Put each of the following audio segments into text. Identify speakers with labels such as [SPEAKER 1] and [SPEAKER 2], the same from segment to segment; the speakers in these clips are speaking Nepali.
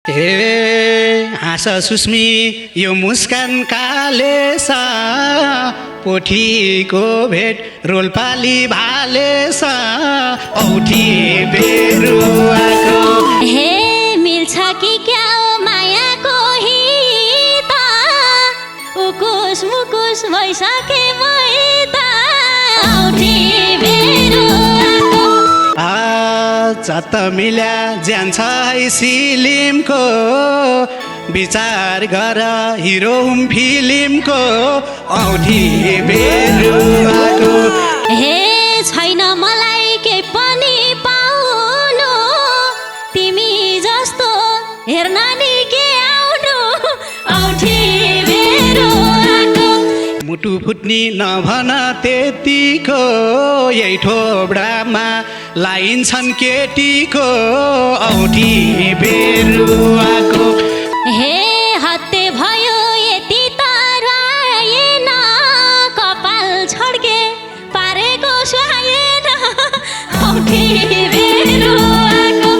[SPEAKER 1] हे हाँस सुस्मी यो मुस्कान कालेछ पोठीको भेट रोल्पाली भालेछ औठी बेरुवाको
[SPEAKER 2] हे मिल्छ कि क्या मायाको हित उकुस मुकुस भइसके त औठी बेरुवाको
[SPEAKER 1] चत्त मिल्या जान्छ है सिलिमको विचार गर हिरो फिल्मको औठी बेरुवाको
[SPEAKER 2] हे छैन मलाई के पनि पाउनु तिमी जस्तो हेर्न नि के आउनु औठी बेरुवाको
[SPEAKER 1] मुटु फुट्नी नभन त्यतिको यही ठोब्रामा लाइन्छन् केटीको औठी बेरुवाको
[SPEAKER 2] हे हत्ते भयो यति ताराएन कपाल छड्के पारेको सुहाएन औठी बेरुवाको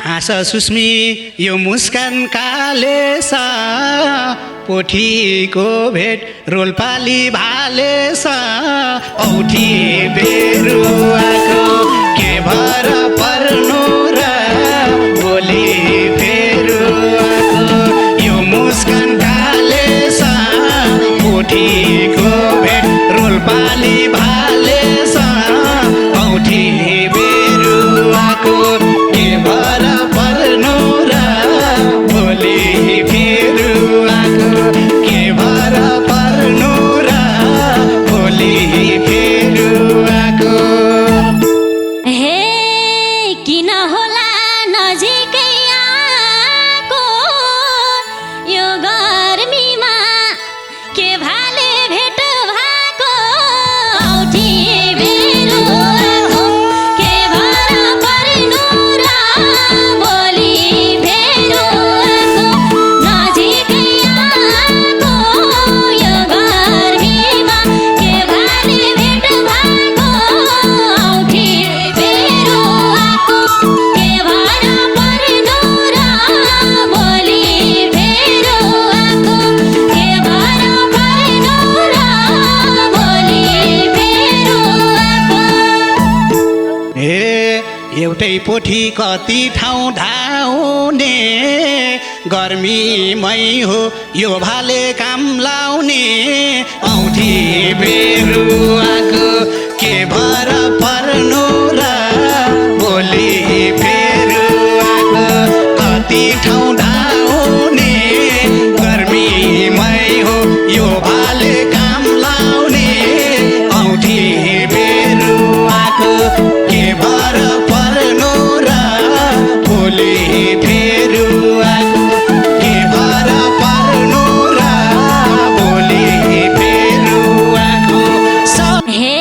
[SPEAKER 1] हाँस सुस्मी यो मुस्कान कालेछ पोठीको भेट रोल्पाली भालेछ औठी बेरुवाको के भर पर्नु र बोली बेरुवाको यो मुस्कान कालेछ पोठीको भेट रोल्पाली भालेछ औठी बेरुवाको के भर पर्नु र भोलि फेरुवाको के भर पर्नु र भोलि फेरुवाको
[SPEAKER 2] हे किन होला नजिकै आएको यो गर्मीमा के भाले भेट भएको औठी बेरुवाको के भर पर्नु र भोलि फेरुवाको नजिकै आएको यो गर्मीमा के भाले भेट भएको औठी बेरुवाको के भर पर्नु र भोलि फेरुवाको के भर पर्नु र भोलि फेरुवाको
[SPEAKER 1] हे एउटै पोठी कति ठाउँ धाउने गर्मीमै हो यो भाले काम लाउने औठी बेरुवाको के भर पर्नु र भोलि फेरुवाको कति ठाउँ धाउने गर्मीमै हो यो भाले काम लाउने औठी बेरुवाको के भर पर्नु र भोलि फेरुवाको के भर पर्नु र भोलि फेरुवाको
[SPEAKER 2] हे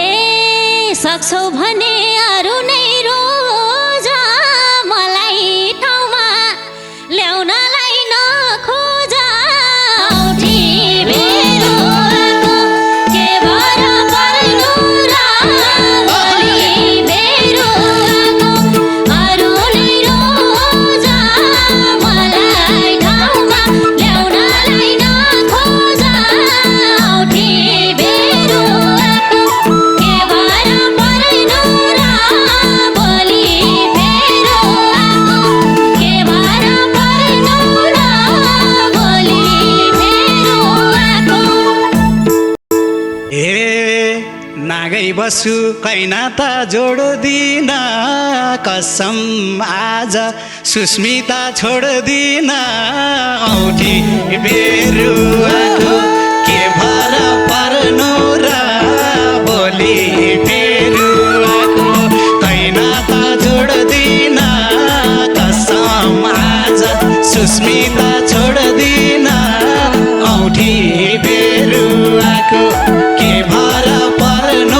[SPEAKER 2] सक्छौ भने अरू नै रोज मलाई ठाउँमा ल्याउनलाई नखोज औठी बेरुवाको के भर पर्नु र भोलि फेरुवाको अरू नै रोज मलाई ठाउँमा ल्याउनलाई नखोज औठी बेरुवाको के भर पर्नु र भोलि फेरुवाको के भर पर्नु र भोलि फेरुवाको
[SPEAKER 1] हे नागै बसु कैना त जोड्दिन कसम आज सुस्मिता छोड्दिन औठी बेरुवाको के भर पर्नु र भोलि फेरुवाको कैना त जोड्दिन कसम आज सुस्मिता छोड्दिन औठी बेरुवाको के भर पर्नु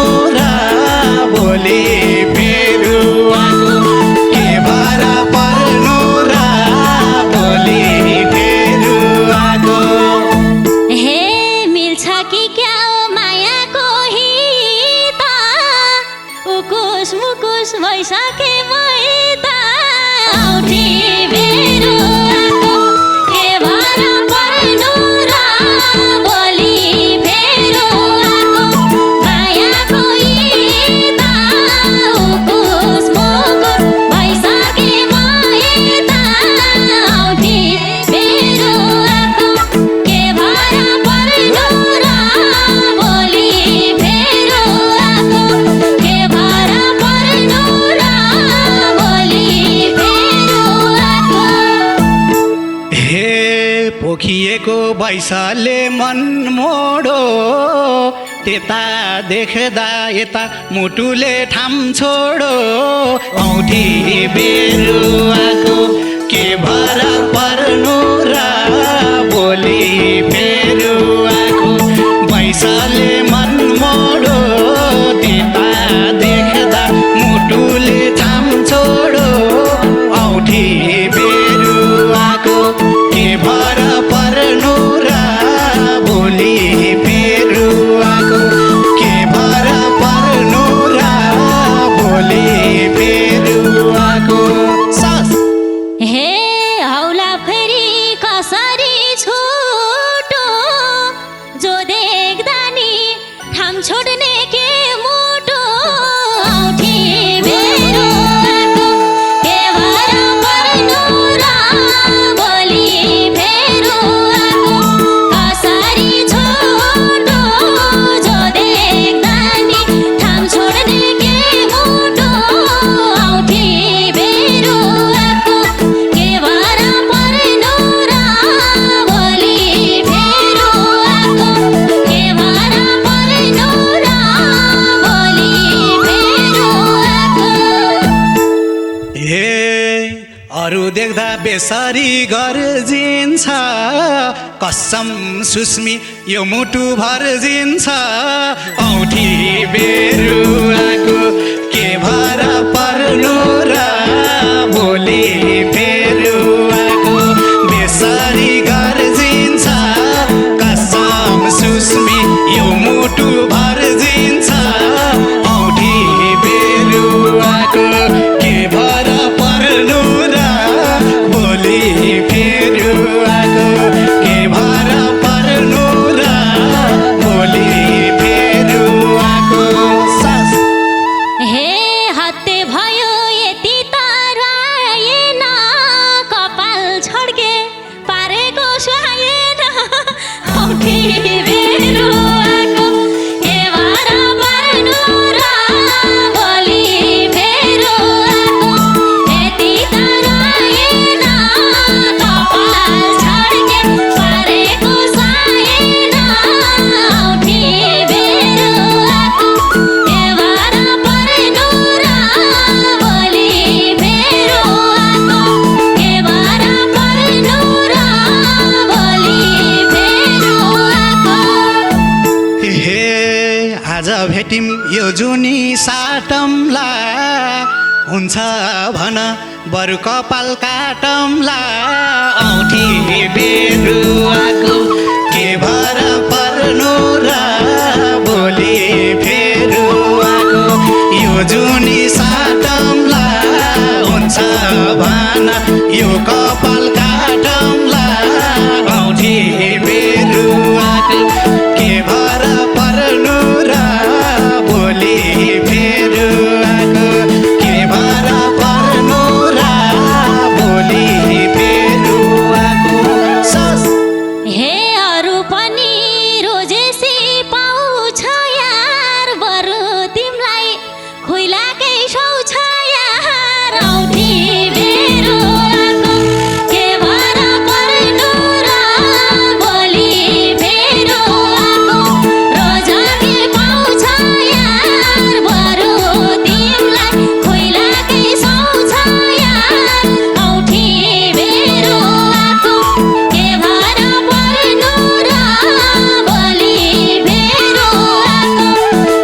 [SPEAKER 2] भइसके मैदा औठी बेरुवाको के भर पर्नु र बोली फेरुवाको मायाको इदा उकुस मुकुस भइसके मैदा औठी बेरुवाको के भर पर्नु र बोली फेरुवाको के भर पर्नु र बोली फेरुवाको
[SPEAKER 1] हे पोखिएको भैँसले मन मोडो त्यता देख्दा यता मुटुले ठाम छोडो औठी बेरुवाको के भर पर्नु र बोली फेरुवाको भैँसले मन मोडो त्यता देख्दा मुटुले ठाम छोडो औठी बेरुवाको के भर पर्नु र बोली फेरुवाको के भर पर्नु र बोली फेरुवाको सस
[SPEAKER 2] हे हौला फेरि कसरी छुटो जो देख्दा नि ठाम छोड्ने के मुटो औठी बेरुवाको के भर पर्नु र बोली फेरुवाको कसरी छुटो जो देख्दा नि ठाम छोड्ने के मुटो औठी बेरुवाको के भर पर्नु र बोली फेरुवाको के भर पर्नु र बोली फेरुवाको
[SPEAKER 1] हे अरू देख्दा बेसरी गर्जिन्छ कसम सुस्मी यो मुटु भर्जिन्छ औठी बेरुवाको के भर पर्नु र बोली फेरुवाको बेसरी गर्जिन्छ कसम सुस्मी यो मुटु भर्जिन्छ औठी बेरुवाको के भर पर्नु र बोली फेरुवाको के भर पर्नु र बोली फेरुवाको सस
[SPEAKER 2] हे हत्ते भयो यति तर आएन कपाल छड्के पारेको सुहाएन औठी बेरुवाको के भर पर्नु र बोली फेरुवाको यति तर आएन कपाल छड्के पारेको सुहाएन औठी बेरुवाको के भर पर्नु र बोली फेरुवाको के भर पर्नु र बोली फेरुवाको
[SPEAKER 1] हे आज भेटिम यो जुनी साटमला हुन्छ भन बरु कपाल काटमला औठी बेरुवाको के भर पर्नु र बोली फेरुवाको यो जुनी साटमला हुन्छ भन यो कपाल काटमला औठी बेरुवाको के भर पर्नु र बोली फेरुवाको के भर पर्नु र बोली फेरुवाको सस
[SPEAKER 2] हे अरू पनि रोजेसी पाउँछ यार बरु तिमीलाई खुइलाकै सौछ यार औठी बेरुवाको के भर पर्नु र बोली फेरुवाको रोजकै पाउँछ यार बरु तिमीलाई खुइलाकै सौछ यार औठी बेरुवाको के भर पर्नु र बोली फेरुवाको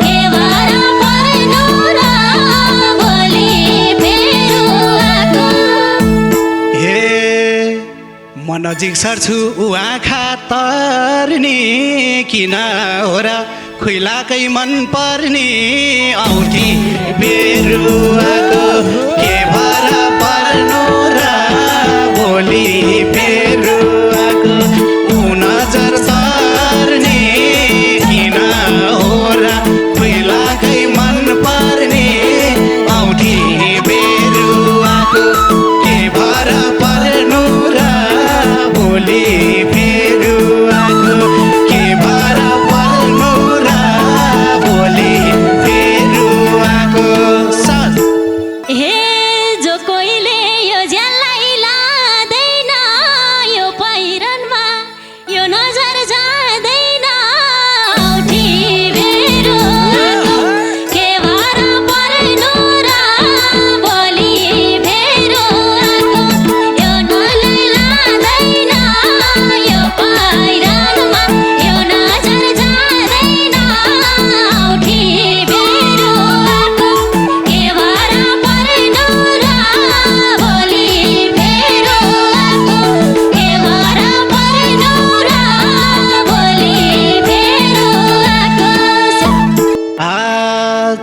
[SPEAKER 2] के भर पर्नु र बोली फेरुवाको
[SPEAKER 1] हे म नजिक सर्छु ऊ आँखा तर्ने किन हो र खुइलाकै मन पर्ने औठी बेरुवाको के भर पर्नु र भोलि बेरुवाको नजर सर्ने किन हो र खुइलाकै मन पर्ने औठी बेरुवाको के भर पर्नु र भोलि बेरुवाको के भर पर्नु र भोलि बेरुवाको साथ
[SPEAKER 2] हे जो कोइले यो ज्यानलाई लाँदैन यो पहिरनमा यो नजर जाँदैन औठी बेरुवाको के भर पर्नु र भोलि बेरुवाको यो नजर लाँदैन यो पहिरनमा यो नजर जाँदैन औठी बेरुवाको के भर पर्नु र भोलि बेरुवाको के भर पर्नु र भोलि बेरुवाको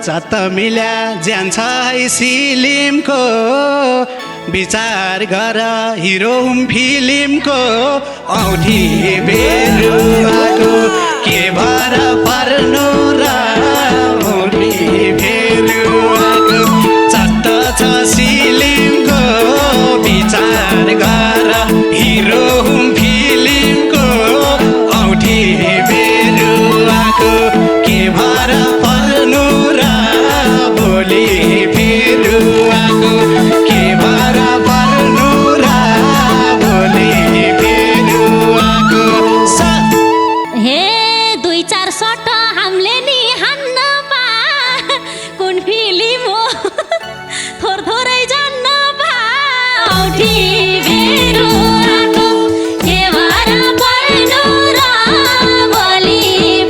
[SPEAKER 1] चत्त मिल्या ज्यान छ है सिलिमको विचार गर हिरो फिल्मको औठी बेरुवाको के भर पर्नु र भोलि बेरुवाको चत्त छ सिलिमको विचार गर हिरो फिल्मको औठी बेरुवाको के भर पर्नु र भोलि बेरुवाको के भर पर्नु र भोलि बेरुवाको साथ
[SPEAKER 2] हे दुई चार सट हामीले नि हान्न पा कुन फिल्म हो थोर थोरै जान्न पा औठी बेरुवाको के भर पर्नु र भोलि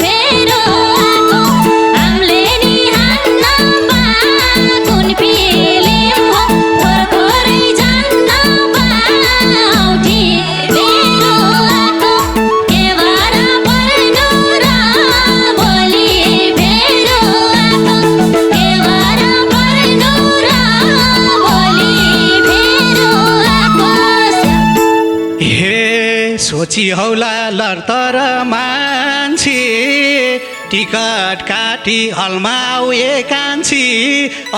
[SPEAKER 2] बेरुवाको हामीले नि हान्न पा कुन फिल्म हो थोर थोरै जान्न पा औठी बेरुवाको के भर पर्नु र भोलि बेरुवाको के भर पर्नु र भोलि बेरुवाको
[SPEAKER 1] हे सोची हौला लर्तर मान्छे टिकट काटी हलमा उए कान्छी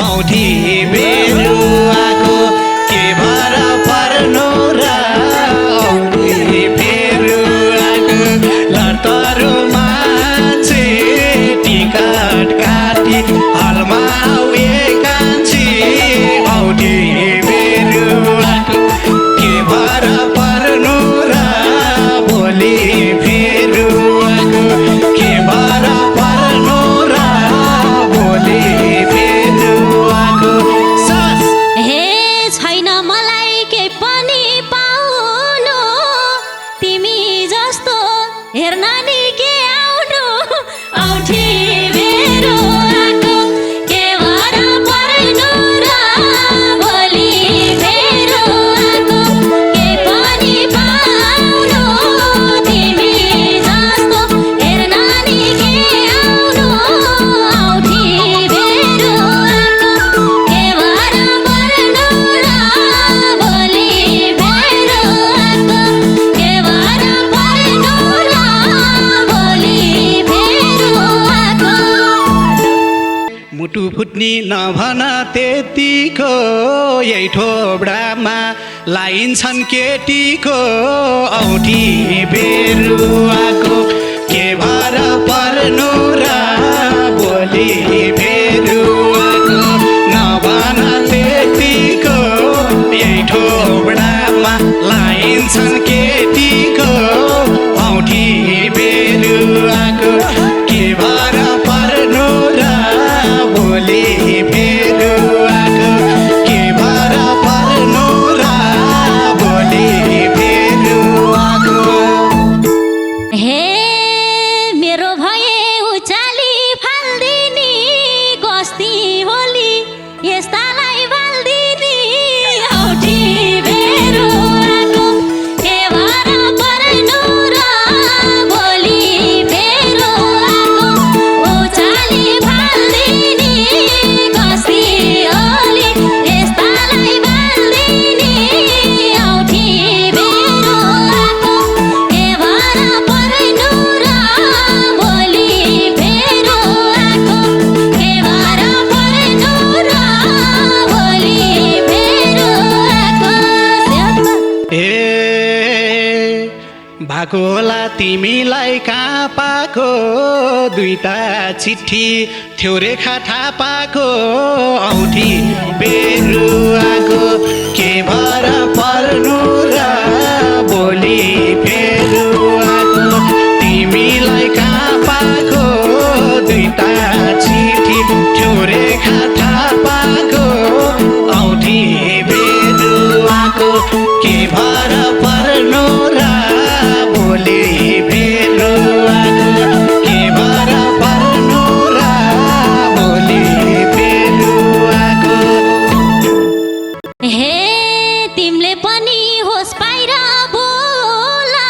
[SPEAKER 1] औठी बेरुवाको के भर पर्नु र औठी बेरुवाको लर्तर मान्छे टिकट काटी हलमा उए कान्छी औठी बेरुवाको के भर पर्नु र भोलि बेरुवाको के भर पर्नु र भोलि बेरुवाको सास
[SPEAKER 2] हे छैन मलाई के पनि पाउनु तिमी जस्तो हेर्न नि के आउनु औठी बेरुवाको के भर पर्नु र भोलि बेरुवाको के पनि पाउनु तिमी जस्तो हेर्न नि के आउनु औठी बेरुवाको के भर पर्नु र भोलि बेरुवाको के भर पर्नु र भोलि बेरुवाको
[SPEAKER 1] मुटु फुट्ने नभन त्यतिको यही ठोब्रामा लाइन्छन् केटीको औठी बेरुवाको के भर पर्नु र भोलि बेरुवाको नभन त्यतिको यही ठोब्रामा लाइन्छन् केटीको औठी बेरुवाको के भर पर्नु र भोलि बेरुवाको के भर पर्नु र भोलि बेरुवाको
[SPEAKER 2] हे
[SPEAKER 1] भएको होला तिमीलाई कहाँ पाएको दुईटा चिठी थियो रेखा थापाको औठी बेरुवाको के भर पर्नु र भोलि फेरुवाको तिमीलाई कहाँ पाएको दुईटा चिठी थियो रेखा थापाको औठी बेरुवाको के भर पर्नु र भोलि फेरुवाको के भर पर्नु र भोलि फेरुवाको
[SPEAKER 2] हे तिमीले पनि होस् पाइर बोला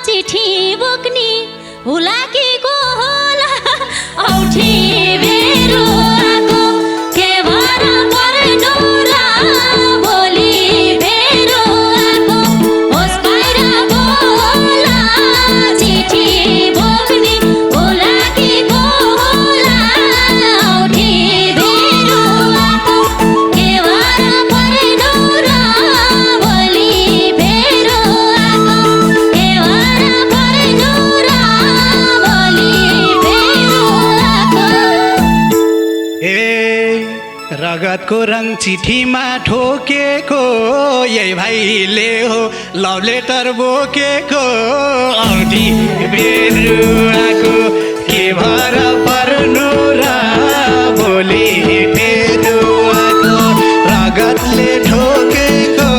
[SPEAKER 2] चिठी बोक्नी हुलाकीको होला औठी बेरुवाको के भर पर्नु र भोलि फेरुवाको होस् पाइर बोला चिठी बोक्नी हुलाकीको होला औठी बेरुवाको के भर पर्नु र भोलि फेरुवाको के भर पर्नु र भोलि फेरुवाको
[SPEAKER 1] ए रगतको रङ चिठीमा ठोकेको यही भाइले हो लभ लेटर बोकेको औधी बेरुवाको के भर पर्नु र भोलि फेरुवाको रगतले ठोकेको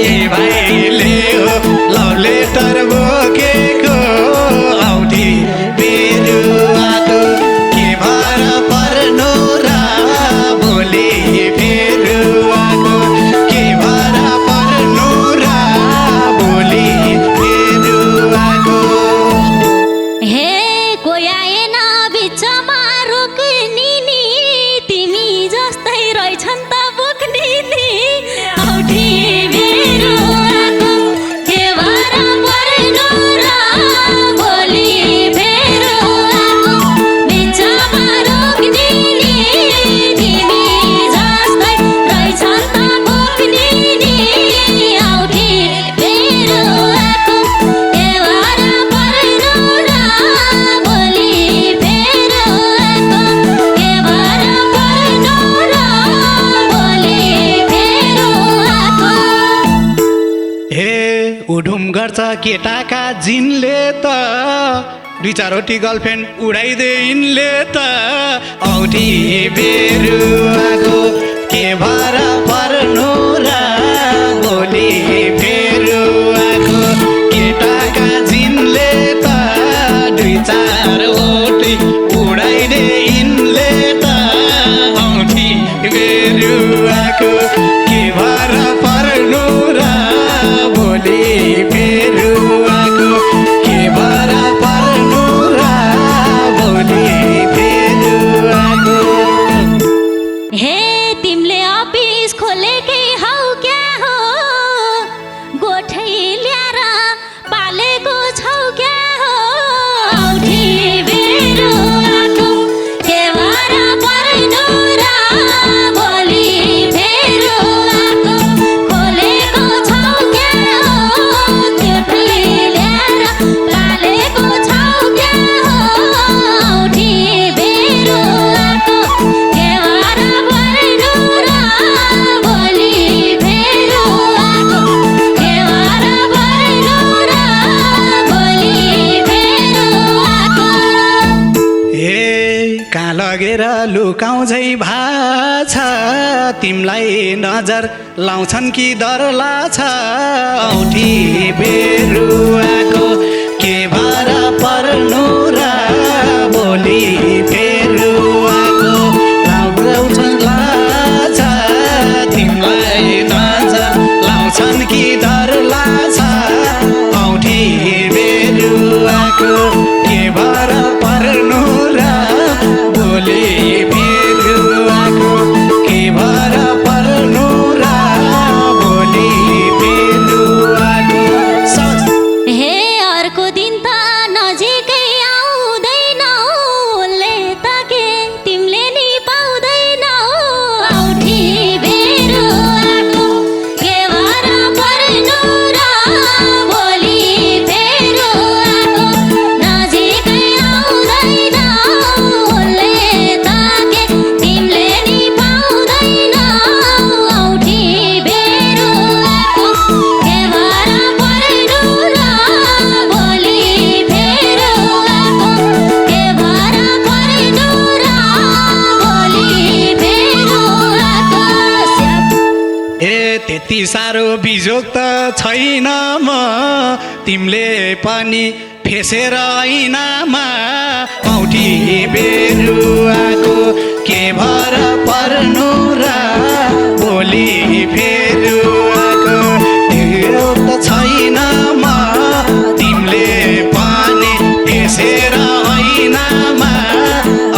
[SPEAKER 1] यही भाइले हो लभ लेटर बोकेको औधी बेरुवाको के भर पर्नु र भोलि फेरुवाको के भर पर्नु र भोलि फेरुवाको
[SPEAKER 2] हे कोही आएन बिचमा रोक्नी नि तिमी जस्तै रहेछन् त बोक्नी नि औठी बेरुवाको के भर पर्नु र भोलि फेरुवाको बिचमा रोक्नी नि तिमी जस्तै रहेछन् त बोक्नी नि औठी बेरुवाको के भर पर्नु र भोलि फेरुवाको के भर पर्नु र भोलि फेरुवाको
[SPEAKER 1] हे उडुम गर्छ केटाका जिनले त दुई चारवटी गर्लफ्रेन्ड उडाइदे यिनले त औठी बेरुवाको के भर पर्नु र भोलि फेरुवाको केटाका जिनले त दुई चारवटी उडाइदे यिनले त औठी बेरुवाको के भर पर्नु र भोलि फेरुवाको के भर पर्नु र भोलि फेरुवाको
[SPEAKER 2] हे तिमीले अफिस खोलेकै हौ क्या हो गोठै ल्याएर पालेको छौ क्या हो औठी बेरुवाको के भर पर्नु र भोलि फेरुवाको खोलेको छौ क्या हो गोठै ल्याएर पालेको छौ क्या हो औठी बेरुवाको के भर पर्नु र भोलि फेरुवाको के भर पर्नु र भोलि फेरुवाको
[SPEAKER 1] हे कहाँ लगेर लुकाउँझै भाछ तिमलाई नजर लाउँछन् कि डर लाग्छ औठी बेरुवाको के भर पर्नु र भोलि फेरुवाको लाउँछन् लाग्छ तिमलाई नजर लाउँछन् कि डर लाग्छ औठी बेरुवाको के भर पर्नु र भोलि फेरुवाको के भर पर्नु र भोलि फेरुवाको
[SPEAKER 2] हे अर्को दिन त नजिकै आउँदै
[SPEAKER 1] त्यति साह्रो बिजोग त छैन म तिमीले पनि फेसेर ऐनामा औँठी बेरुवाको के भर पर्नु र भोलि फेरुवाको त्यो त छैन म तिमीले पनि फेसेर ऐनामा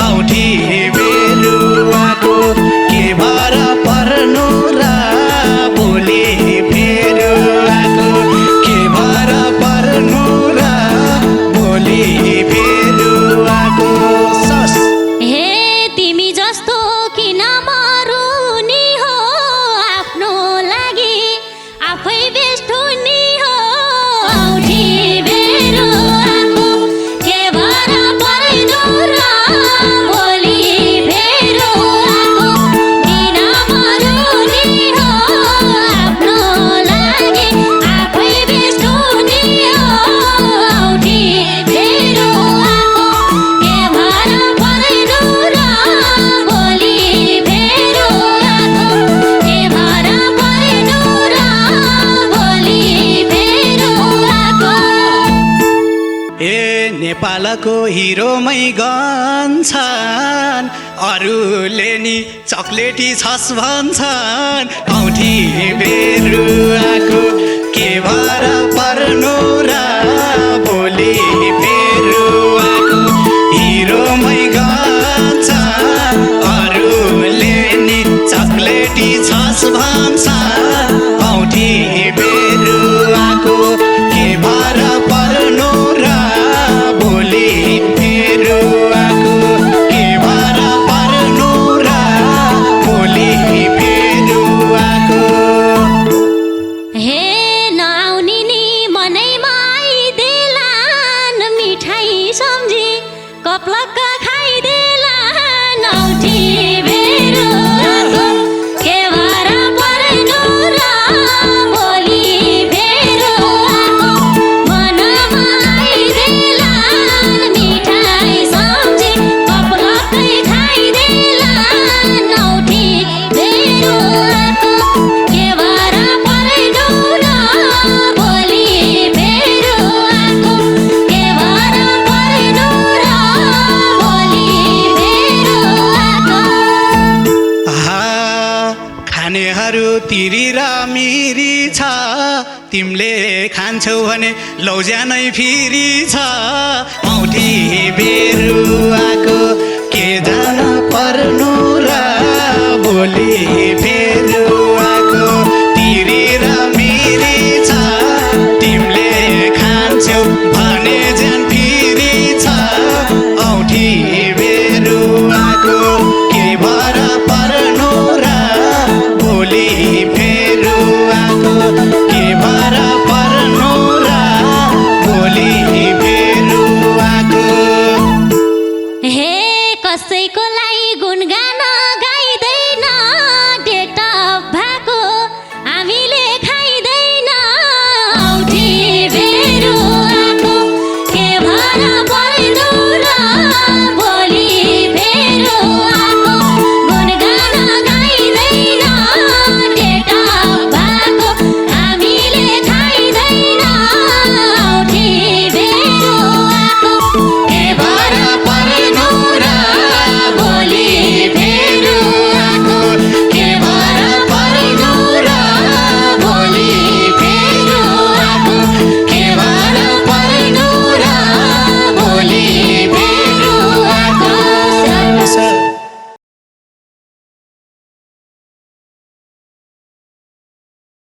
[SPEAKER 1] औँठी बेरुवाको के भर पर्नु र भोलि फेरुवाको के भर पर्नु र भोलि फेरुवाको सस
[SPEAKER 2] हे तिमी जस्तो किन मरुनी हो आफ्नो लागि आफै बेष्टुनी हो औँठी बेरुवाको के भर पर्नु र भोलि फेरुवाको किन मरुनी हो आफ्नो लागि आफै बेष्टुनी हो औँठी फेरुवाको के भर पर्नु र भोलि फेरुवाको के भर पर्नु र भोलि फेरुवाको
[SPEAKER 1] ए नेपालको हिरोमै गन्छन् अरूले नि चक्लेटी छस् भन्छन् औँठी बेरुवाको के भर पर्नु र भोलि फेरुवाको हिरोमै गन्छन् अरूले नि चक्लेटी छस् भन्छन् औँठी बेरुवाको के भर पर्नु र भोलि फेरुवाको के भर पर्नु र भोलि फेरुवाको
[SPEAKER 2] हे नआउनी नि मनैमा आइदेलान् मिठाई सम्झी कपलक्क खाइदेलान् औँठी बेरुवाको के भर पर्नु र भोलि फेरुवाको मनमा आइदेलान् मिठाई सम्झी कपलक्कै खाइदेलान् औँठी बेरुवाको के भर पर्नु र भोलि फेरुवाको के भर पर्नु र भोलि फेरुवाको
[SPEAKER 1] आहा, खानेहरू तिरी र मिरी छ तिमीले खान्छौ भने लौज्यानै फिरी छ औँठी बेरु